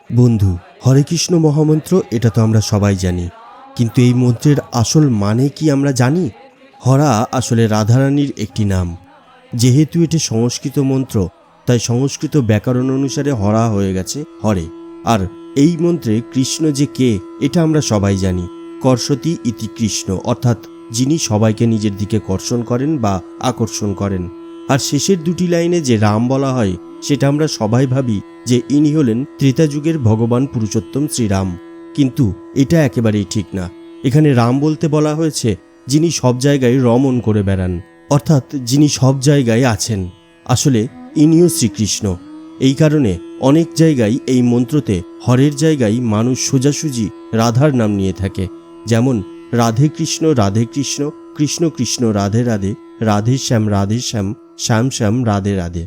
বন্ধু, হরে কৃষ্ণ মহামন্ত্র এটা তো আমরা সবাই জানি, কিন্তু এই মন্ত্রের আসল মানে কি আমরা জানি? হরা আসলে রাধারানীর একটি নাম। যেহেতু এটি সংস্কৃত মন্ত্র, তাই সংস্কৃত ব্যাকরণ অনুসারে হরা হয়ে গেছে হরে। আর এই মন্ত্রে কৃষ্ণ যে কে এটা আমরা সবাই জানি। কর্ষতি ইতি কৃষ্ণ, অর্থাৎ যিনি সবাইকে নিজের দিকে কর্ষণ করেন বা আকর্ষণ করেন। আর শেষের দুটি লাইনে যে রাম বলা হয়, সেটা আমরা সবাই ভাবি যে ইনি হলেন ত্রেতা যুগের ভগবান পুরুষোত্তম শ্রীরাম, কিন্তু এটা একেবারেই ঠিক না। এখানে রাম বলতে বলা হয়েছে যিনি সব জায়গায় রমণ করে বেড়ান, অর্থাৎ যিনি সব জায়গায় আছেন। আসলে ইনিও শ্রীকৃষ্ণ। এই কারণে অনেক জায়গায় এই মন্ত্রতে হরের জায়গায় মানুষ সোজাসুজি রাধার নাম নিয়ে থাকে, যেমন রাধে কৃষ্ণ, কৃষ্ণ কৃষ্ণ রাধে রাধে, রাধে শ্যাম শ্যাম শ্যাম রাধে রাধে।